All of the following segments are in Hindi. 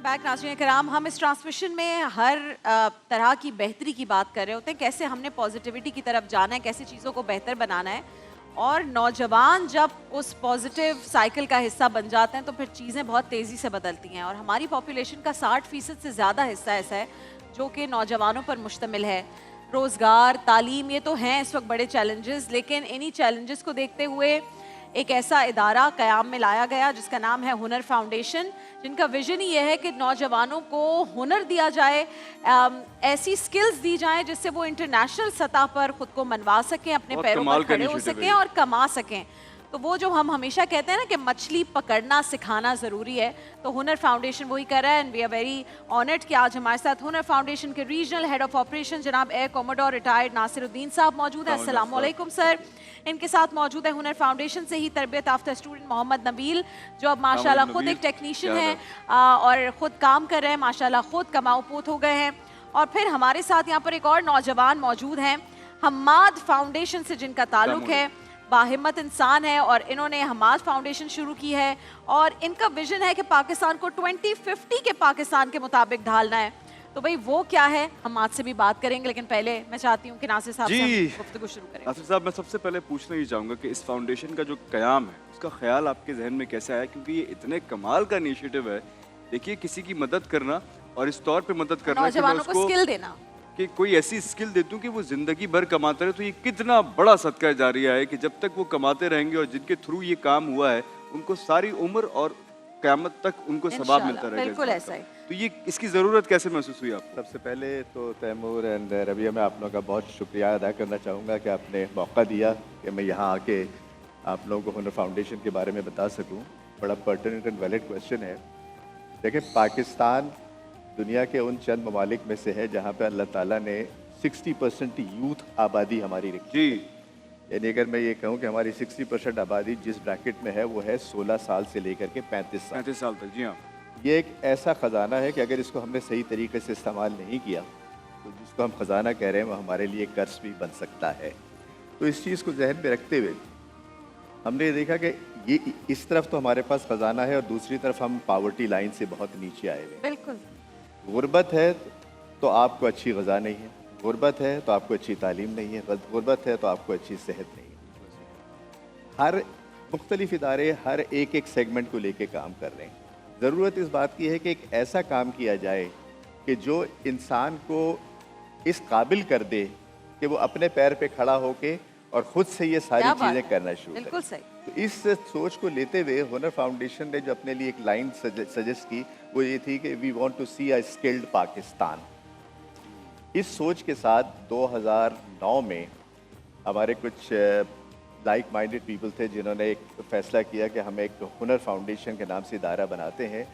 बैक नाज़रीन कराम। हम इस ट्रांसमिशन में हर तरह की बेहतरी की बात कर रहे होते हैं, कैसे हमने पॉजिटिविटी की तरफ जाना है, कैसे चीज़ों को बेहतर बनाना है। और नौजवान जब उस पॉजिटिव साइकिल का हिस्सा बन जाते हैं तो फिर चीज़ें बहुत तेज़ी से बदलती हैं। और हमारी पॉपुलेशन का 60% से ज़्यादा हिस्सा ऐसा है जो कि नौजवानों पर मुश्तमिल है। रोज़गार, तालीम, ये तो हैं इस वक्त बड़े चैलेंजेस, लेकिन इन्हीं चैलेंजेस को देखते हुए एक ऐसा इदारा क़याम में लाया गया जिसका नाम है हुनर फाउंडेशन, जिनका विजन ही ये है कि नौजवानों को हुनर दिया जाए, ऐसी स्किल्स दी जाएं जिससे वो इंटरनेशनल सतह पर खुद को मनवा सकें, अपने पैरों पर खड़े हो सकें और कमा सकें। तो वो जो हम हमेशा कहते हैं ना कि मछली पकड़ना सिखाना ज़रूरी है, तो हुनर फाउंडेशन वही कर रहा है। And we are very honoured कि आज हमारे साथ हुनर फाउंडेशन के रीजनल हेड ऑफ ऑपरेशन जनाब एयर कॉमोडोर रिटायर्ड नासिरुद्दीन साहब मौजूद हैं। अस्सलाम वालेकुम सर। इनके साथ मौजूद है हुनर फाउंडेशन से ही तरबियत याफ्ता स्टूडेंट मोहम्मद नबील, जो अब माशाल्लाह खुद एक टेक्नीशियन है और ख़ुद काम कर रहे हैं, माशाल्लाह खुद कमाऊ पोत हो गए हैं। और फिर हमारे साथ यहाँ पर एक और नौजवान मौजूद हैं, हम्माद फाउंडेशन से जिनका ताल्लुक है, बाहिम्मत इंसान है और इन्होंने हम्माद फाउंडेशन शुरू की है और इनका विजन है कि पाकिस्तान को 2050 के पाकिस्तान के मुताबिक ढालना है। तो भाई वो क्या है, हम आज से भी बात करेंगे, लेकिन पहले मैं चाहती हूँ कि नासिर साहब से हम गुफ्तगू शुरू करें। नासिर साहब, मैं सबसे पहले पूछना ही चाहूँगा कि इस फाउंडेशन का जो क़याम है उसका ख्याल आपके जहन में कैसे आया, क्योंकि ये इतने कमाल का इनिशिएटिव है। देखिए, किसी की मदद करना और इस तौर पे मदद करना, नौजवानों को स्किल देना, कि कोई ऐसी स्किल दे दूं कि वो जिंदगी भर कमाते रहे, तो ये कितना बड़ा सदका जारिया है कि जब तक वो कमाते रहेंगे और जिनके थ्रू ये काम हुआ है उनको सारी उम्र और क़यामत तक उनको सवाब मिलता रहेगा। बिल्कुल ऐसा ही। तो ये इसकी ज़रूरत कैसे महसूस हुई आपको? सबसे पहले तो तैमूर एंड रबिया, मैं आप लोगों का बहुत शुक्रिया अदा करना चाहूँगा कि आपने मौका दिया कि मैं यहाँ आके आप लोगों को हुनर फाउंडेशन के बारे में बता सकूँ। बड़ा पर्टिनेंट एंड वैलिड क्वेश्चन है। देखिए, पाकिस्तान दुनिया के उन चंद ममालिक में से है जहाँ पे अल्लाह ताला ने 60% यूथ आबादी हमारी रखी है। यानी अगर मैं ये कहूँ कि हमारी 60% आबादी जिस ब्रैकेट में है वो है 16 साल से लेकर के 35 साल तक। जी हाँ, ये एक ऐसा ख़जाना है कि अगर इसको हमने सही तरीके से इस्तेमाल नहीं किया तो जिसको हम ख़जाना कह रहे हैं वो हमारे लिए कर्ज भी बन सकता है। तो इस चीज़ को जहन में रखते हुए हमने ये देखा कि ये इस तरफ तो हमारे पास ख़जाना है और दूसरी तरफ हम पावर्टी लाइन से बहुत नीचे आए हुए। बिल्कुल। गुर्बत है तो आपको अच्छी ग़िज़ा नहीं है, गुर्बत है तो आपको अच्छी तालीम नहीं है, गुर्बत है तो आपको अच्छी सेहत नहीं है। हर मुख्तलिफ इदारे हर एक सेगमेंट को लेके काम कर रहे हैं। ज़रूरत इस बात की है कि एक ऐसा काम किया जाए कि जो इंसान को इस काबिल कर दे कि वो अपने पैर पे खड़ा होके और ख़ुद से ये सारी चीज़ें करना शुरू करे। बिल्कुल सही। तो इस सोच को लेते हुए हुनर फाउंडेशन ने जो अपने लिए एक लाइन सजेस्ट की वो ये थी कि we want to see a skilled Pakistan. इस सोच के साथ 2009 में हमारे कुछ लाइक माइंडेड पीपल थे जिन्होंने एक फ़ैसला किया कि हम एक हुनर फाउंडेशन के नाम से इदारा बनाते हैं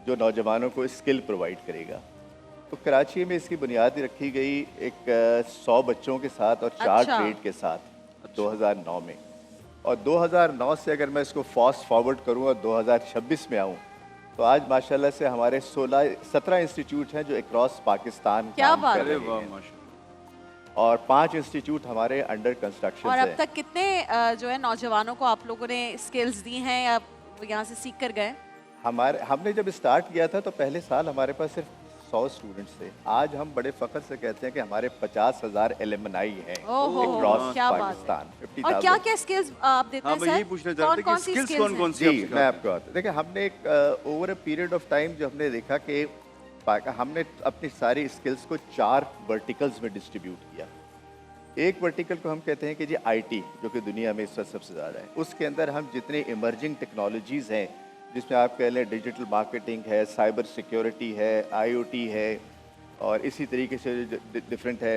जो नौजवानों को स्किल प्रोवाइड करेगा। तो कराची में इसकी बुनियाद रखी गई एक 100 बच्चों के साथ और 4 ट्रेड के साथ 2009 में। और 2009 से अगर मैं इसको फास्ट फॉरवर्ड करूँ और 2026 में आऊँ तो आज माशाल्लाह से हमारे 17 इंस्टीट्यूट हैं जो अक्रॉस पाकिस्तान काम कर रहे हैं और 5 इंस्टीट्यूट हमारे अंडर कंस्ट्रक्शन और अब तक कितने जो है नौजवानों को आप लोगों ने स्किल्स दी हैं या यहाँ से सीख कर गए? हमने जब स्टार्ट किया था तो पहले साल हमारे पास सिर्फ 100 स्टूडेंट्स थे। आज हम बड़े फख्र से कहते हैं कि हमारे 50,000 एलुमनाई हैं अक्रॉस पाकिस्तान। और क्या क्या स्किल्स आप देते हैं सर? पूछना चाहते हैं कि स्किल्स कौन-कौन सी? जी, मैं आपको बताता हूं। देखिए, हमने एक over a period of time जो हमने देखा कि हमने अपनी सारी स्किल्स को 4 वर्टिकल्स में डिस्ट्रीब्यूट किया। एक वर्टिकल को हम कहते हैं कि जी आईटी, जो कि दुनिया में इस वक्त सबसे ज़्यादा है। उसके अंदर हम जितने इमर्जिंग टेक्नोलॉजीज़ हैं जिसमें आप कह लें डिजिटल मार्केटिंग है, साइबर सिक्योरिटी है, आईओटी है और इसी तरीके से डिफरेंट है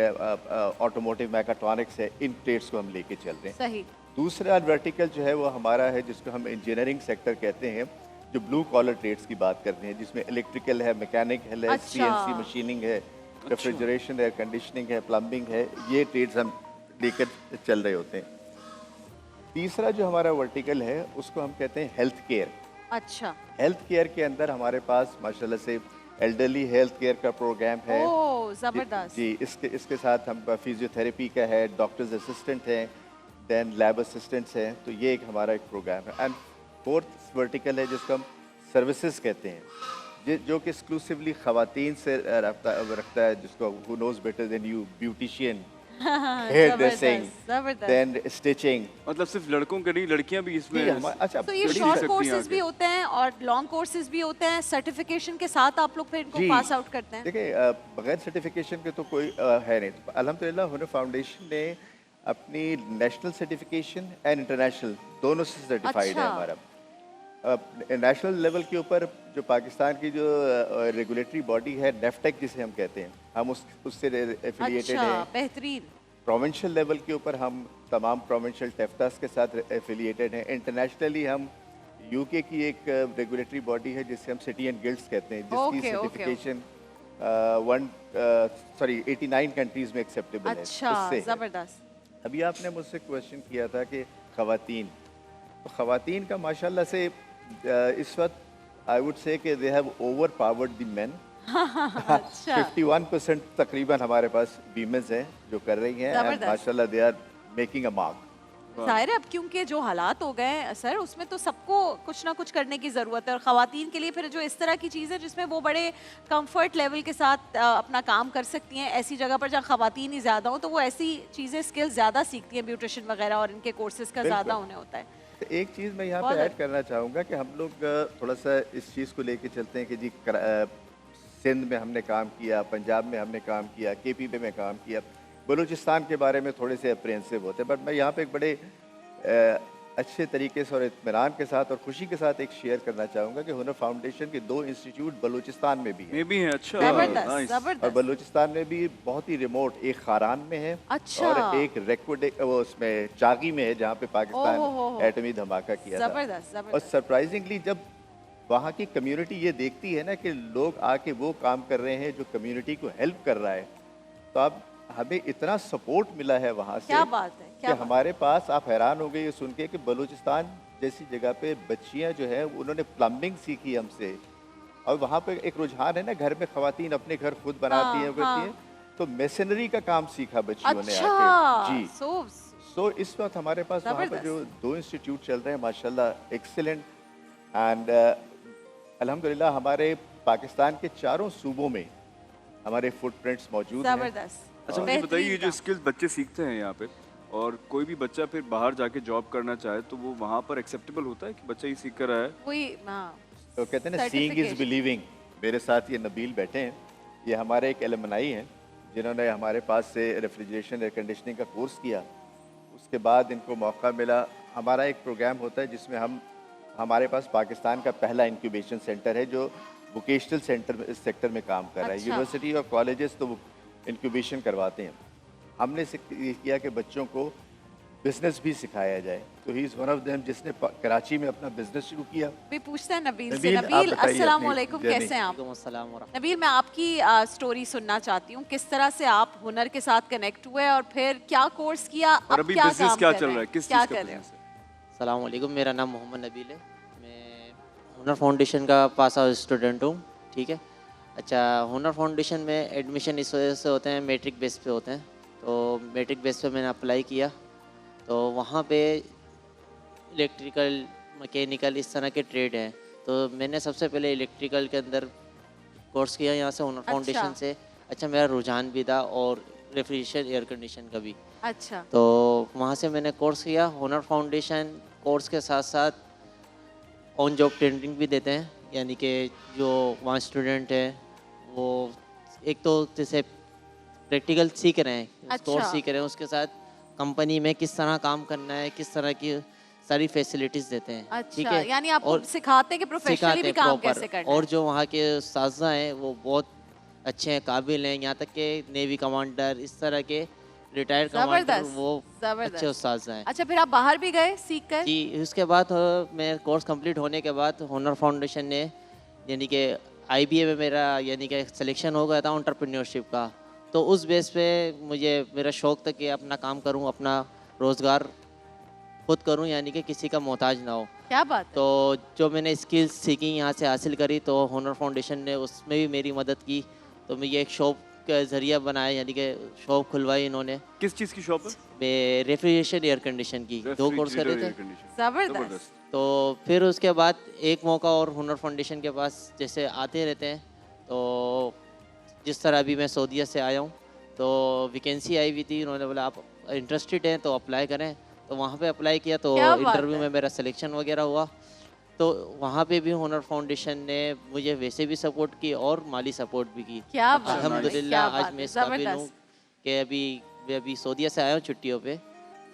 ऑटोमोटिव मैकाट्रॉनिक्स है, इन ट्रेड्स को हम लेके चल रहे हैं। सही। दूसरा वर्टिकल जो है वो हमारा है जिसको हम इंजीनियरिंग सेक्टर कहते हैं, जो ब्लू कॉलर ट्रेड्स की बात करते हैं, जिसमें इलेक्ट्रिकल है, मैकेनिकल है, सीएनसी मशीनिंग है, रेफ्रिजरेशन है, कंडीशनिंग है, प्लम्बिंग है, ये ट्रेड्स हम लेकर चल रहे होते हैं। तीसरा जो हमारा वर्टिकल है उसको हम कहते हैं हेल्थ केयर। अच्छा। हेल्थ केयर के अंदर हमारे पास माशाल्लाह से एल्डरली हेल्थ केयर का प्रोग्राम है। ओह, ज़बरदस्त। जी, इसके साथ हम फिजियोथेरेपी का है, डॉक्टर्स असिस्टेंट हैं, देन लैब असिस्टेंट्स हैं। तो ये एक हमारा एक प्रोग्राम है। एंड फोर्थ वर्टिकल है जिसको हम सर्विसेज कहते हैं, जो कि एक्सक्लूसिवली खवातीन से रखता है, जिसको who knows better than you, beautician, hair dressing, जबरदस्त। Then stitching. मतलब सिर्फ लड़कों के नहीं, लड़कियां भी इसमें अच्छा, तो ये सीख शॉर्ट सकती हैं कोर्सेज आगे। भी होते हैं और लॉन्ग कोर्सेज भी होते हैं, सर्टिफिकेशन के साथ आप लोग फिर इनको जी। पास आउट करते हैं? देखिए, बगैर सर्टिफिकेशन के तो कोई है नहीं। तो अल्हम्दुलिल्लाह हुनर फाउंडेशन ने अपनी नेशनल सर्टिफिकेशन एंड इंटरनेशनल दोनों से सर्टिफाइड है अच्छा। हमारा। नेशनल लेवल के ऊपर जो पाकिस्तान की जो रेगुलेटरी बॉडी है, नेफ्टेक जिसे हम कहते हैं, हम उससे एफिलिएटेड अच्छा, हैं। बेहतरीन। प्रोविंशियल लेवल के ऊपर हम तमाम प्रोविंशियल टेफ्टास के साथ एफिलिएटेड हैं। इंटरनेशनली हम यूके की एक रेगुलेटरी बॉडी है जिसे हम सिटी एंड गिल्ड्स कहते हैं, जिसकी ओके, ओके, सर्टिफिकेशन 89 कंट्रीज में एक्सेप्टेबल है। अच्छा, उससे है। जबरदस्त। अभी आपने मुझसे क्वेश्चन किया था कि खवातीन, तो खवातीन का माशाल्लाह से इस वक्त आई वुड से कि they have over powered the main. अच्छा, 51% तकरीबन हमारे पास वीमेंस हैं जो कर रही हैं, एंड जबरदस्त। माशाल्लाह they are making a mark. जाहिर है अब क्योंकि जो हालात हो गए हैं सर, उसमें तो सबको कुछ ना कुछ करने की ज़रूरत है, और ख़वातीन के लिए फिर जो इस तरह की चीज़ है जिसमें वो बड़े कंफर्ट लेवल के साथ अपना काम कर सकती हैं, ऐसी जगह पर जहाँ ख़वातीन ही ज़्यादा हो तो वो ऐसी चीज़ें स्किल्स ज़्यादा सीखती हैं, ब्यूटिशन वगैरह, और इनके कोर्सेज का ज़्यादा बिल्कुल। होने होता है। तो एक चीज़ मैं यहाँ बहुत पे ऐड करना चाहूँगा कि हम लोग थोड़ा सा इस चीज़ को लेके चलते हैं कि जी सिंध में हमने काम किया, पंजाब में हमने काम किया, केपी में काम किया, बलूचिस्तान के बारे में थोड़े से अप्रेंसिव होते हैं। बट मैं यहाँ पे एक बड़े अच्छे तरीके से और इत्मीनान के साथ और खुशी के साथ एक शेयर करना चाहूँगा कि हुनर फाउंडेशन के 2 इंस्टीट्यूट बलूचिस्तान में भी हैं। में भी है। अच्छा, जबरदस्त, नाइस। और जबरदस्त। बलूचिस्तान में भी बहुत ही रिमोट, एक खारान में है अच्छा। और एक वो उसमें चागी में है जहाँ पे ओहो हो पाकिस्तान एटमी धमाका किया था। जबरदस्त, और जबरदस्त। सरप्राइजिंगली जब वहाँ की कम्युनिटी ये देखती है ना कि लोग आके वो काम कर रहे हैं जो कम्युनिटी को हेल्प कर रहा है, तो अब हमें इतना सपोर्ट मिला है वहाँ से। क्या बात है, क्या कि बात। हमारे पास, आप हैरान हो गए ये सुन के कि बलूचिस्तान जैसी जगह पे बच्चियाँ जो हैं उन्होंने प्लम्बिंग सीखी हमसे, और वहाँ पे एक रुझान है ना, घर में खवातीन अपने घर खुद बनाती हैं, करती हाँ। हैं, तो मेसनरी का काम सीखा बच्चियों ने अच्छा, आके। जी। सो इस वक्त हमारे पास वहाँ पर जबरदस्त। जो 2 इंस्टीट्यूट चल रहे हैं, माशाल्लाह एक्सीलेंट, एंड अल्हम्दुलिल्लाह हमारे पाकिस्तान के चारों सूबों में हमारे फुटप्रिंट्स मौजूद हैं। जबरदस्त। अच्छा, मुझे बताइए, ये जो स्किल्स बच्चे सीखते हैं यहाँ पे, और कोई भी बच्चा फिर बाहर जाके जॉब करना चाहे तो वो वहाँ पर एक्सेप्टेबल होता है कि बच्चा ये सीख कर आया है? वही, हाँ। तो कहते हैं ना, सीइंग इज Certification। बिलीविंग। मेरे साथ ये नबील बैठे हैं, ये हमारे एक एलमनाई हैं जिन्होंने हमारे पास से रेफ्रिजरेशन एयर कंडीशनिंग का कोर्स किया। उसके बाद इनको मौका मिला, हमारा एक प्रोग्राम होता है जिसमें हमारे पास पाकिस्तान का पहला इंक्यूबेशन सेंटर है जो वोकेशनल सेक्टर में काम कर रहा है। अच्छा। यूनिवर्सिटी और कॉलेजेस तो इंक्यूबेशन करवाते हैं, हमने ये किया कि बच्चों को बिजनेस भी सिखाया जाए। तो he is one of them जिसने कराची में अपना बिजनेस शुरू किया। भी पूछते हैं नबील से। नबील, आप नबील, बताइए अस्सलाम अपनी वालेकुम, जर्नी। कैसे हैं आप? वालेकुम अस्सलाम वरहमतुल्लाह। नबील, मैं आपकी स्टोरी सुनना चाहती हूँ, किस तरह से आप हुनर के साथ कनेक्ट हुए और फिर क्या कोर्स किया, और अब अभी क्या बिजनेस काम क्या कर चल रहे रहा है, हैं? किस क्या चीज़ का कर रहे हो? बिजनेस है? अस्सलाम वालेकुम, मेरा नाम मोहम्मद नबील है। मैं हुनर फाउंडेशन का पास आउट स्टूडेंट हूँ, ठीक है। अच्छा, हुनर फाउंडेशन में एडमिशन इस वजह से होते हैं, मैट्रिक बेस पे होते हैं। तो मैट्रिक बेस पे मैंने अप्लाई किया, तो वहाँ पे इलेक्ट्रिकल, मैकेनिकल इस तरह के ट्रेड हैं। तो मैंने सबसे पहले इलेक्ट्रिकल के अंदर कोर्स किया यहाँ से हुनर फाउंडेशन से। अच्छा, मेरा रुझान भी था और रेफ्रिजरेशन एयर कंडीशन का भी। अच्छा, तो वहाँ से मैंने कोर्स किया। हुनर फाउंडेशन कोर्स के साथ साथ ऑन जॉब ट्रेनिंग भी देते हैं, यानी कि जो वहाँ स्टूडेंट हैं वो एक तो जैसे प्रैक्टिकल सीख रहे हैं, अच्छा। कोर्स सीख रहे हैं, उसके साथ कंपनी में किस तरह काम करना है, किस तरह की सारी फैसिलिटीज़ देते हैं, ठीक अच्छा, है। यानी आपको और सिखाते हैं कि प्रोफेशनली सिखाते भी हैं काम proper। कैसे करना और है। जो वहाँ के उस्ताज़ा हैं वो बहुत अच्छे हैं, काबिल हैं, यहाँ तक कि नेवी कमांडर, इस तरह के रिटायर्ड कमांडर, जबरदस्त, वो जबरदस्त। अच्छे उस्ताज़ हैं। अच्छा, फिर आप बाहर भी गए सीख कर? जी, उसके बाद मैं कोर्स कंप्लीट होने के बाद हुनर फाउंडेशन ने, यानी कि IBA में मेरा यानी कि सिलेक्शन हो गया था एंटरप्रेन्योरशिप का। तो उस बेस पे मुझे मेरा शौक़ था कि अपना काम करूं, अपना रोज़गार खुद करूं, यानी कि किसी का मोहताज ना हो। क्या बात है। तो जो मैंने स्किल्स सीखी यहाँ से हासिल करी, तो हुनर फाउंडेशन ने उसमें भी मेरी मदद की। तो मैं ये एक शॉप का जरिया बनाया, यानी कि शॉप खुलवाई इन्होंने किस चीज़ की शॉप है? रेफ्रिजरेशन एयर कंडीशन की। 2 कोर्स कर रहे थे। जबरदस्त। तो फिर उसके बाद एक मौका और हुनर फाउंडेशन के पास जैसे आते रहते हैं, तो जिस तरह अभी मैं सऊदीया से आया हूँ, तो वैकेंसी आई हुई थी, उन्होंने बोला आप इंटरेस्टेड हैं तो अप्लाई करें। तो वहाँ पे अप्लाई किया, तो क्या बात इंटरव्यू है। में मेरा सिलेक्शन वगैरह हुआ। तो वहाँ पे भी हुनर फाउंडेशन ने मुझे वैसे भी सपोर्ट की और माली सपोर्ट भी की। क्या बात है, अल्हम्दुलिल्लाह क्या आज बात मैं है, इस काबिल हूँ जबरदस्त। कि मैं अभी सऊदीया से आया हूँ छुट्टियों पे,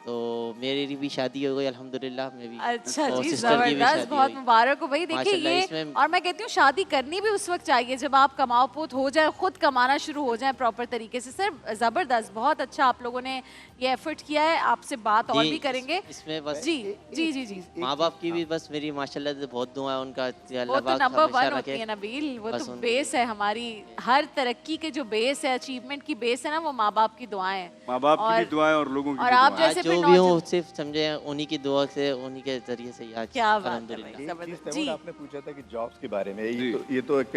तो मेरी भी शादी हो गई अल्हम्दुलिल्लाह। मैं भी अच्छा और जी, सिस्टर की भी जबरदस्त, शादी बहुत हुई। मुबारक हो भाई। देखिए माशाल्लाह ये, इसमें और मैं कहती हूँ शादी करनी भी उस वक्त चाहिए जब आप कमाओ पोत हो जाए, खुद कमाना शुरू हो जाए प्रॉपर तरीके से। सर जबरदस्त, बहुत अच्छा आप लोगों ने ये एफर्ट किया है। आपसे बात और जी, भी करेंगे। इसमें बस जी जी जी जी, माँ बाप की भी बस मेरी माशाल्लाह से बहुत दुआ है उनका, वो अल्लाह तो पाक नंबर हमेशा 1 रखे। होती है नबील, वो बस तो उन- बेस है हमारी हर तरक्की के, जो बेस है, अचीवमेंट की बेस है ना, वो माँ बाप की दुआएं हैं। माँ बाप की भी और दुआएं और लोगों की और भी आप दुआएं। जैसे आज फिर जो भी हूँ नौजवान, सिर्फ समझे उन्हीं की दुआ से, उन्हीं के जरिए से ही आज क्या बात है भाई। अल्हम्दुलिल्लाह। एक जबरदस्त। चीज़ जी। तैमूर, आपने पूछा था कि जॉब्स के बारे में, जी। ये तो एक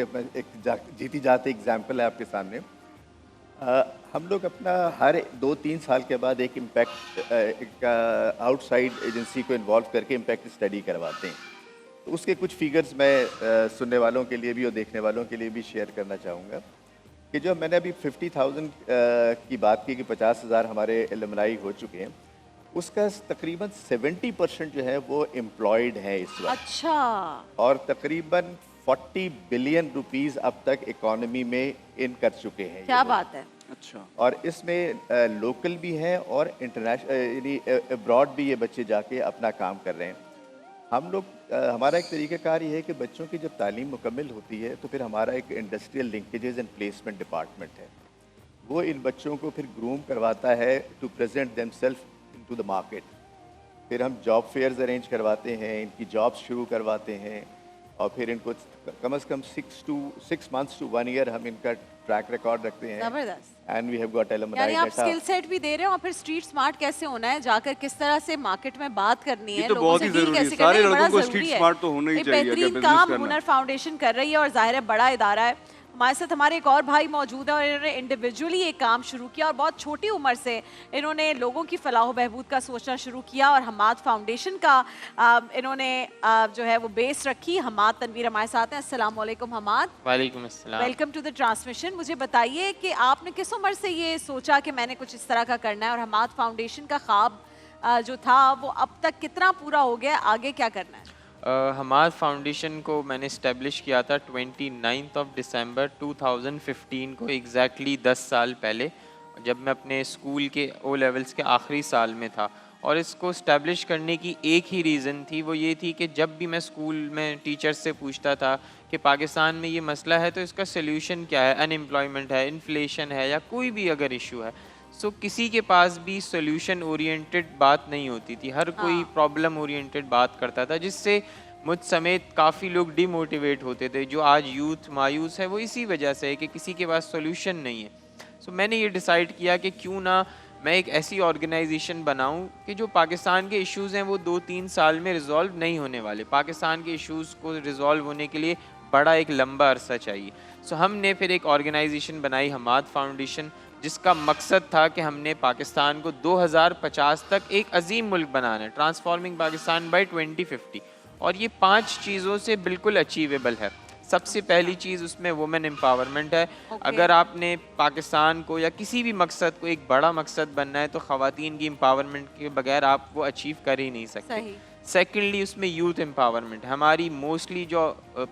जीती जाती एग्जांपल है आपके सामने। हम लोग अपना हर 2-3 साल के बाद एक इम्पैक्ट आउटसाइड एजेंसी को इन्वॉल्व करके इम्पैक्ट स्टडी करवाते हैं। तो उसके कुछ फिगर्स मैं सुनने वालों के लिए भी और देखने वालों के लिए भी शेयर करना चाहूँगा कि जो मैंने अभी 50,000 की बात की कि 50,000 हमारे एलुमनाई हो चुके हैं, उसका तकरीबन 70% जो है वो एम्प्लॉयड है इस वक्त, अच्छा, और तकरीबन 40 बिलियन रुपीस अब तक इकोनॉमी में इन कर चुके हैं ये क्या लोग। बात है। अच्छा, और इसमें लोकल भी हैं और इंटरनेशनल यानी अब्रॉड भी ये बच्चे जाके अपना काम कर रहे हैं। हम लोग हमारा एक तरीक़ाकार ये है कि बच्चों की जब तालीम मुकम्मल होती है तो फिर हमारा एक industrial linkages and placement department है। वो इन बच्चों को फिर ग्रूम करवाता है to present themselves into the market. फिर हम जॉब फेयर्स अरेंज करवाते हैं, इनकी जॉब्स शुरू करवाते हैं, और फिर इनको कम से कम 6 months to 1 year हम इनका ट्रैक रिकॉर्ड रखते हैं। जबरदस्त। एंड वी हैव गॉट यानी एलुमनाई आप डेटा। स्किल सेट भी दे रहे हो और फिर स्ट्रीट स्मार्ट कैसे होना है, जाकर किस तरह से मार्केट में बात करनी ये है, तो लोगों बहुत से ही डील जरूरी है। कैसे करनी सारे है, ये बड़ा लड़कों को जरूरी स्ट्रीट है। स्मार्ट तो होना ही ये चाहिए अगर बेहतरीन बिजनेस काम करना। हुनर फाउंडेशन कर रही है और जाहिर है बड़ा इदारा है। हमारे साथ हमारे एक और भाई मौजूद है और इन्होंने इंडिविजुअली एक काम शुरू किया और बहुत छोटी उम्र से इन्होंने लोगों की फलाह बहबूद का सोचना शुरू किया और हमाद फाउंडेशन का इन्होंने जो है वो बेस रखी। हमाद तनवीर हमारे साथ हैं। अस्सलाम वालेकुम हमाद, वालेकुम अस्सलाम। Welcome to the transmission. मुझे बताइए कि आपने किस उम्र से ये सोचा कि मैंने कुछ इस तरह का करना है, और हमाद फाउंडेशन का ख्वाब जो था वो अब तक कितना पूरा हो गया, आगे क्या करना है? हमाद फाउंडेशन को मैंने इस्टेब्लिश किया था 29 दिसंबर 2015 को, एग्जैक्टली 10 साल पहले, जब मैं अपने स्कूल के ओ लेवल्स के आखिरी साल में था। और इसको इस्टेब्लिश करने की एक ही रीज़न थी, वो ये थी कि जब भी मैं स्कूल में टीचर्स से पूछता था कि पाकिस्तान में ये मसला है तो इसका सल्यूशन क्या है, अनएम्प्लॉयमेंट है, इन्फ्लेशन है, या कोई भी अगर इशू है, सो किसी के पास भी सोल्यूशन ओरिएंटेड बात नहीं होती थी। हर कोई प्रॉब्लम ओरिएंटेड बात करता था, जिससे मुझ समेत काफ़ी लोग डिमोटिवेट होते थे। जो आज यूथ मायूस है वो इसी वजह से है कि किसी के पास सोल्यूशन नहीं है। सो मैंने ये डिसाइड किया कि क्यों ना मैं एक ऐसी ऑर्गेनाइजेशन बनाऊं कि जो पाकिस्तान के इश्यूज़ हैं वो 2-3 साल में रिजॉल्व नहीं होने वाले। पाकिस्तान के इश्यूज़ को रिजॉल्व होने के लिए बड़ा एक लंबा अरसा चाहिए। सो हमने फिर एक ऑर्गेनाइजेशन बनाई, हमाद फाउंडेशन, जिसका मकसद था कि हमने पाकिस्तान को 2050 तक एक अजीम मुल्क बनाना है, ट्रांसफॉर्मिंग पाकिस्तान बाय 2050। और ये 5 चीज़ों से बिल्कुल अचीवेबल है। सबसे पहली चीज़ उसमें वुमेन एम्पावरमेंट है। अगर आपने पाकिस्तान को या किसी भी मकसद को एक बड़ा मकसद बनना है तो ख़वातीन की एम्पावरमेंट के बगैर आप वो अचीव कर ही नहीं सकते। सही। सेकेंडली उसमें यूथ एम्पावरमेंट। हमारी मोस्टली जो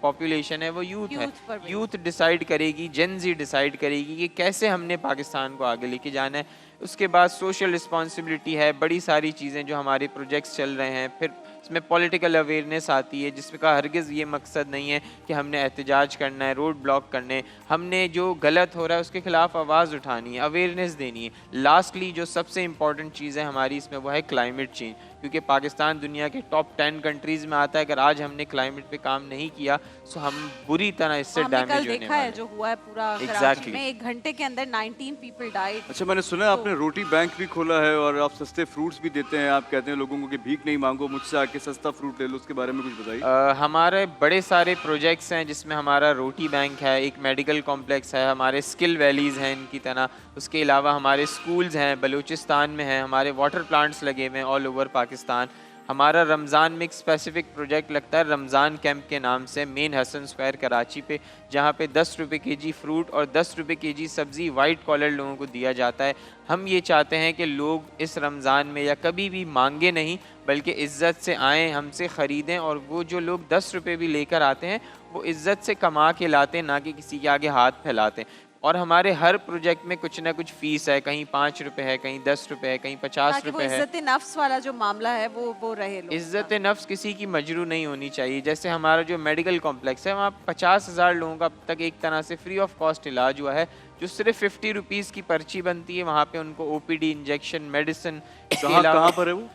पॉपुलेशन है वो यूथ है। Youth पर भी। यूथ डिसाइड करेगी, जेन ज़ी डिसाइड करेगी कि कैसे हमने पाकिस्तान को आगे लेके जाना है। उसके बाद सोशल रिस्पॉन्सिबिलिटी है, बड़ी सारी चीज़ें जो हमारे प्रोजेक्ट्स चल रहे हैं। फिर इसमें पॉलिटिकल अवेयरनेस आती है, जिसका हरगिज़ ये मकसद नहीं है कि हमने एहतजाज करना है, रोड ब्लॉक करने। हमने जो गलत हो रहा है उसके ख़िलाफ़ आवाज़ उठानी है, अवेयरनेस देनी है। लास्टली जो सबसे इम्पॉर्टेंट चीज़ है हमारी इसमें वो है क्लाइमेट चेंज, क्योंकि पाकिस्तान दुनिया के टॉप 10 कंट्रीज़ में आता है। अगर आज हमने क्लाइमेट पे काम नहीं किया तो हम बुरी तरह इससे हमने डैमेज कल होने देखा है वाले जो हुआ है पूरा कराची Exactly. में, 1 घंटे के अंदर 19 पीपल डाइड। अच्छा, मैंने सुना है आपने रोटी बैंक भी खोला है और आप सस्ते फ्रूट्स भी देते हैं। आप कहते हैं लोगों को कि भीख नहीं मांगो, मुझसे आके कि सस्ता फ्रूट ले लो, उसके बारे में कुछ बताइए। हमारे बड़े सारे प्रोजेक्ट्स हैं जिसमें हमारा रोटी बैंक है, एक मेडिकल कॉम्प्लेक्स है, हमारे स्किल वैलीज़ हैं इनकी तरह। उसके अलावा हमारे स्कूल्स हैं, बलूचिस्तान में हैं, हमारे वाटर प्लांट्स लगे हुए हैं ऑल ओवर पाकिस्तान। हमारा रमज़ान में एक स्पेसिफिक प्रोजेक्ट लगता है रमज़ान कैंप के नाम से, मेन हसन स्क्वायर कराची पे, जहाँ पे 10 रुपये केजी फ्रूट और 10 रुपये केजी सब्ज़ी वाइट कॉलर लोगों को दिया जाता है। हम ये चाहते हैं कि लोग इस रमज़ान में या कभी भी मांगे नहीं, बल्कि इज़्ज़त से आएँ, हमसे ख़रीदें, और वो जो लोग 10 रुपये भी लेकर आते हैं वो इज़्ज़त से कमा के लाते हैं, ना कि किसी के आगे हाथ फैलाते हैं। और हमारे हर प्रोजेक्ट में कुछ ना कुछ फ़ीस है, कहीं 5 रुपये है, कहीं 10 रुपये है, कहीं 50 ताकि वो रुपये है। इज्जत नफ्स वाला जो मामला है वो रहे लोग। इज़्ज़त नफ्स किसी की मजरू नहीं होनी चाहिए। जैसे हमारा जो मेडिकल कॉम्प्लेक्स है, वहाँ 50,000 लोगों का अब तक एक तरह से फ्री ऑफ कॉस्ट इलाज हुआ है। जो सिर्फ 50 रुपीज़ की पर्ची बनती है, वहाँ पे उनको OPD इंजेक्शन, मेडिसिन। कहाँ पर है वो?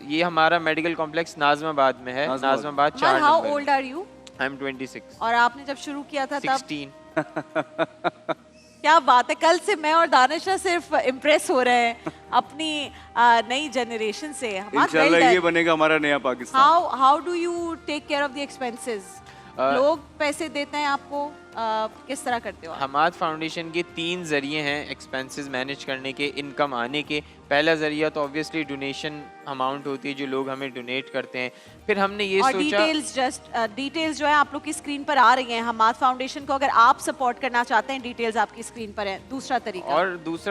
ये हमारा मेडिकल कॉम्प्लेक्स नाज़िमाबाद में है, Nazimabad 4 how number. Old are you? I am 26। और आपने जब शुरू किया था तब? 16। क्या बात है, कल से मैं और दानिश सिर्फ इम्प्रेस हो रहे हैं अपनी नई जनरेशन से। इंशाल्लाह ये बनेगा हमारा नया Pakistan. How do you take care of the expenses? लोग पैसे देते हैं आपको, किस तरह करते हो आप? हमाद फाउंडेशन के 3 ज़रिए हैं एक्सपेंसेस मैनेज करने के, इनकम आने के। पहला ज़रिया तो ऑब्वियसली डोनेशन अमाउंट होती है जो लोग हमें डोनेट करते हैं। फिर हमने ये और सोचा, डिटेल्स जो है आप लोग की स्क्रीन पर आ रही हैं। हमाद फाउंडेशन को अगर आप सपोर्ट करना चाहते हैं, डिटेल्स आपकी स्क्रीन पर है। दूसरा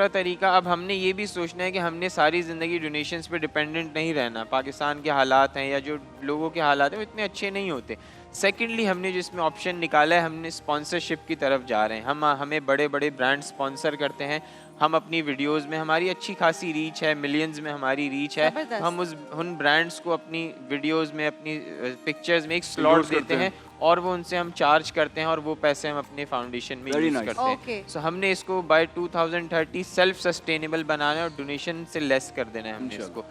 तरीका, अब हमने ये भी सोचना है कि हमने सारी ज़िंदगी डोनेशंस पे डिपेंडेंट नहीं रहना। पाकिस्तान के हालात हैं या जो लोगों के हालात हैं वो इतने अच्छे नहीं होते। सेकेंडली, हमने जो इसमें ऑप्शन निकाला है, हमने स्पॉन्सरशिप की तरफ जा रहे हैं। हमें बड़े बड़े ब्रांड स्पॉन्सर करते हैं। हम अपनी वीडियोस में, हमारी अच्छी खासी रीच है, मिलियंस में हमारी रीच है। हम उन ब्रांड्स को अपनी वीडियोस में, अपनी पिक्चर्स में एक स्लॉट देते हैं और वो उनसे हम चार्ज करते हैं और वो पैसे हम अपने फाउंडेशन में यूज करते हैं। सो हमने इसको बाय 2030 सेल्फ सस्टेनेबल बनाना है और डोनेशन से लेस कर देना है हमने इसको।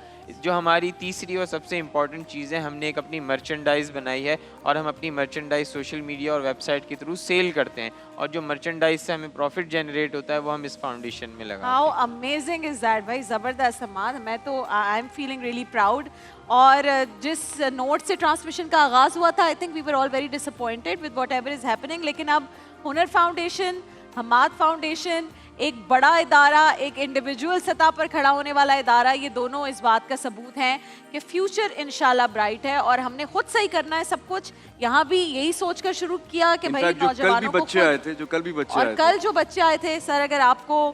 जो हमारी तीसरी और सबसे इम्पॉर्टेंट चीज़ है, हमने एक अपनी मर्चेंडाइज बनाई है और हम अपनी मर्चेंडाइज सोशल मीडिया और वेबसाइट के थ्रू सेल करते हैं, और जो मर्चेंडाइज से हमें प्रॉफिट जनरेट होता है वो हम इस फाउंडेशन में लगाते हैं। हाउ अमेजिंग इज दैट भाई, ज़बरदस्त हमाद। मैं तो I am feeling really proud. और जिस नोट से ट्रांसमिशन का आगाज़ हुआ था, I think we were all very disappointed with whatever is happening, लेकिन अब हुनर फाउंडेशन, हमाद फाउंडेशन, एक बड़ा इदारा, एक इंडिविजुअल सतह पर खड़ा होने वाला इदारा, ये दोनों इस बात का सबूत हैं कि फ्यूचर इंशाल्लाह ब्राइट है। और हमने खुद सही करना है सब कुछ। यहाँ भी यही सोचकर शुरू किया कि भाई नौजवानों को, बच्चे आए थे, जो कल भी बच्चे आए थे, और कल जो बच्चे आए थे सर, अगर आपको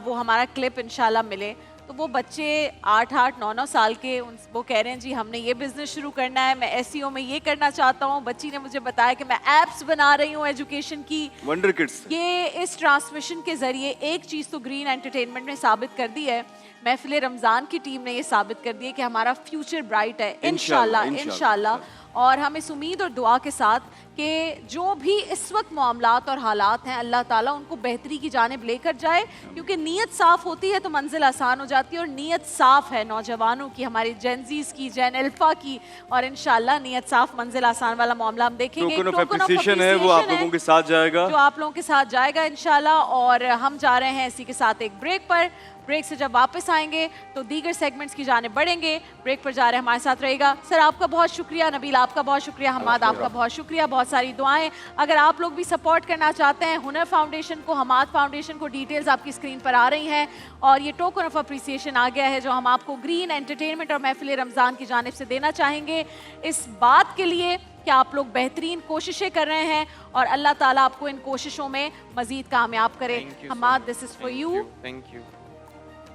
वो हमारा क्लिप इंशाल्लाह मिले तो वो बच्चे 8-8, 9-9 साल के, वो कह रहे हैं जी हमने ये बिजनेस शुरू करना है, मैं SEO में ये करना चाहता हूँ। बच्ची ने मुझे बताया कि मैं एप्स बना रही हूँ एजुकेशन की। Wonder kids. ये इस ट्रांसमिशन के जरिए एक चीज़ तो ग्रीन एंटरटेनमेंट ने साबित कर दी है, महफिल रमज़ान की टीम ने ये साबित कर दिया कि हमारा फ्यूचर ब्राइट है इंशाल्लाह। और हम इस उम्मीद और दुआ के साथ कि जो भी इस वक्त मामलात और हालात हैं, अल्लाह ताला उनको बेहतरी की जानिब लेकर जाए, क्योंकि नीयत साफ़ होती है तो मंजिल आसान हो जाती है। और नीयत साफ़ है नौजवानों की, हमारी जेनजीज की, जेन अल्फा की, और इंशाल्लाह नीयत साफ़ मंजिल आसान वाला मामला हम देखेंगे। टोकन ऑफ एप्रिसिएशन है वो आप लोगों के साथ जाएगा, जो आप लोगों के साथ जाएगा इंशाल्लाह। और हम जा रहे हैं इसी के साथ एक ब्रेक पर। ब्रेक से जब वापस आएंगे तो दीगर सेगमेंट्स की जाने बढ़ेंगे। ब्रेक पर जा रहे हैं, हमारे साथ रहेगा। सर आपका बहुत शुक्रिया, नबील आपका बहुत शुक्रिया, हमाद आपका बहुत शुक्रिया, बहुत सारी दुआएं। अगर आप लोग भी सपोर्ट करना चाहते हैं हुनर फाउंडेशन को, हमाद फाउंडेशन को, डिटेल्स आपकी स्क्रीन पर आ रही हैं। और ये टोकन ऑफ अप्रिसिएशन आ गया है जो हम आपको ग्रीन एंटरटेनमेंट और महफिल रमज़ान की जानिब से देना चाहेंगे, इस बात के लिए कि आप लोग बेहतरीन कोशिशें कर रहे हैं और अल्लाह ताला आपको इन कोशिशों में मजीद कामयाब करे। Hammad, this is for you. Thank you.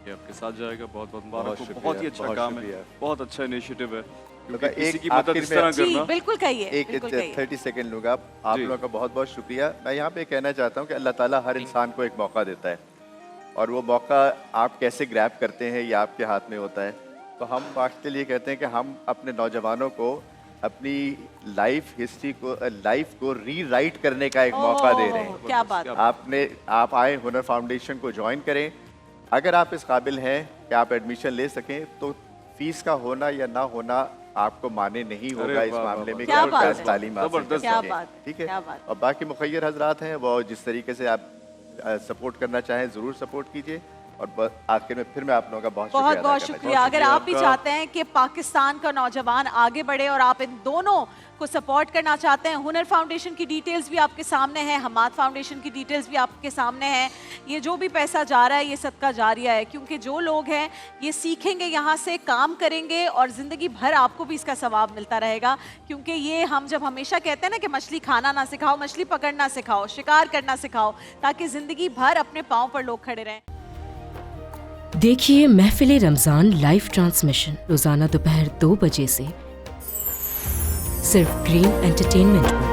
ये आपके साथ जाएगा, बहुत बहुत मुबारक हो। बहुत ही अच्छा काम है, बहुत अच्छा इनिशिएटिव है, क्योंकि एक किसी की मदद इस तरह जी करना। बिल्कुल कहिए, एक 30 सेकंड लूँगा। आप लोगों का बहुत बहुत शुक्रिया। मैं यहाँ पे कहना चाहता हूँ कि अल्लाह ताला हर इंसान को एक मौका देता है, और वो मौका आप कैसे ग्रैब करते हैं ये आपके हाथ में होता है। तो हम वक्त के लिए कहते हैं कि हम अपने नौजवानों को अपनी लाइफ को रीराइट करने का एक मौका दे रहे हैं। क्या बात। आप आए, हुनर फाउंडेशन को ज्वाइन करें। अगर आप इस काबिल हैं कि आप एडमिशन ले सकें तो फीस का होना या ना होना आपको माने नहीं होगा इस मामले में। क्या बात है, तालीम हासिल कर सकें, ठीक है। और बाकी मुखय्यर हजरात हैं, वो जिस तरीके से आप सपोर्ट करना चाहें ज़रूर सपोर्ट कीजिए। और आखिर में फिर मैं आप लोगों का बहुत बहुत शुक्रिया बहुत अदा करना शुक्रिया। अगर शुक्रिया आप भी आपका। चाहते हैं कि पाकिस्तान का नौजवान आगे बढ़े और आप इन दोनों को सपोर्ट करना चाहते हैं, हुनर फाउंडेशन की डिटेल्स भी आपके सामने है, हमाद फाउंडेशन की डिटेल्स भी आपके सामने है। ये जो भी पैसा जा रहा है ये सदका जारिया है, क्योंकि जो लोग हैं ये सीखेंगे, यहाँ से काम करेंगे और ज़िंदगी भर आपको भी इसका सवाब मिलता रहेगा। क्योंकि ये हम जब हमेशा कहते हैं ना कि मछली खाना ना सिखाओ, मछली पकड़ना सिखाओ, शिकार करना सिखाओ, ताकि ज़िंदगी भर अपने पाँव पर लोग खड़े रहें। देखिए महफिल रमज़ान लाइव ट्रांसमिशन रोज़ाना दोपहर 2 बजे से सिर्फ ग्रीन एंटरटेनमेंट पर।